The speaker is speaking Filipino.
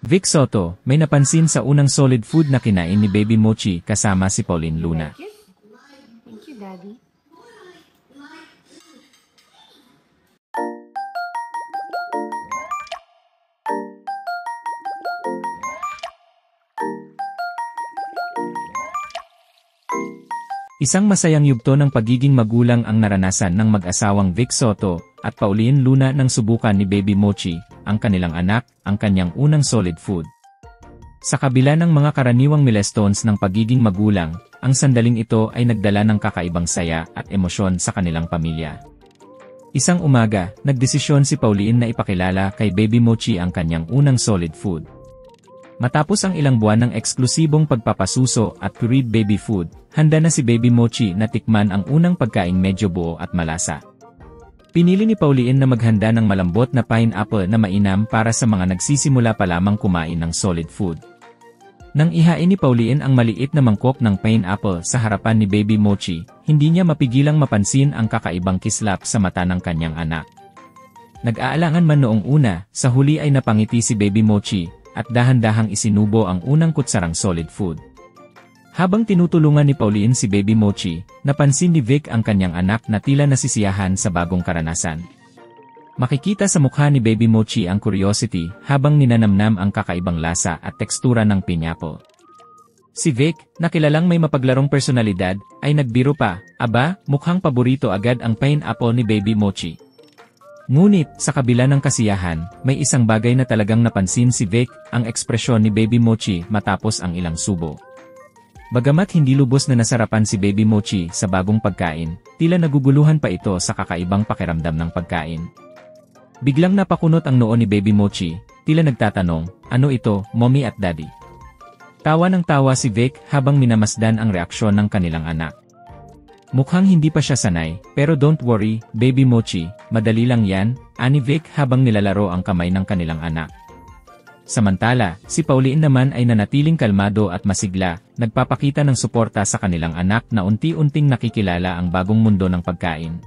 Vic Soto, may napansin sa unang solid food na kinain ni Baby Mochi kasama si Pauline Luna. Thank you, Daddy. Isang masayang yugto ng pagiging magulang ang naranasan ng mag-asawang Vic Soto at Pauline Luna nang subukan ni Baby Mochi, ang kanilang anak, ang kanyang unang solid food. Sa kabila ng mga karaniwang milestones ng pagiging magulang, ang sandaling ito ay nagdala ng kakaibang saya at emosyon sa kanilang pamilya. Isang umaga, nagdesisyon si Pauline na ipakilala kay Baby Mochi ang kanyang unang solid food. Matapos ang ilang buwan ng eksklusibong pagpapasuso at pureed baby food, handa na si Baby Mochi na tikman ang unang pagkaing medyo buo at malasa. Pinili ni Pauline na maghanda ng malambot na pineapple na mainam para sa mga nagsisimula pa lamang kumain ng solid food. Nang ihain ni Pauline ang maliit na mangkok ng pineapple sa harapan ni Baby Mochi, hindi niya mapigilang mapansin ang kakaibang kislap sa mata ng kanyang anak. Nag-aalangan man noong una, sa huli ay napangiti si Baby Mochi, at dahan-dahang isinubo ang unang kutsarang solid food. Habang tinutulungan ni Pauline si Baby Mochi, napansin ni Vic ang kanyang anak na tila nasisiyahan sa bagong karanasan. Makikita sa mukha ni Baby Mochi ang curiosity habang ninanamnam ang kakaibang lasa at tekstura ng pineapple. Si Vic, na kilalang may mapaglarong personalidad, ay nagbiro pa, aba, mukhang paborito agad ang pineapple ni Baby Mochi. Ngunit, sa kabila ng kasiyahan, may isang bagay na talagang napansin si Vic, ang ekspresyon ni Baby Mochi matapos ang ilang subo. Bagamat hindi lubos na nasarapan si Baby Mochi sa bagong pagkain, tila naguguluhan pa ito sa kakaibang pakiramdam ng pagkain. Biglang napakunot ang noo ni Baby Mochi, tila nagtatanong, ano ito, Mommy at Daddy? Tawa ng tawa si Vic habang minamasdan ang reaksyon ng kanilang anak. Mukhang hindi pa siya sanay, pero don't worry, Baby Mochi, madali lang yan, ani Vic habang nilalaro ang kamay ng kanilang anak. Samantala, si Pauline naman ay nanatiling kalmado at masigla, nagpapakita ng suporta sa kanilang anak na unti-unting nakikilala ang bagong mundo ng pagkain.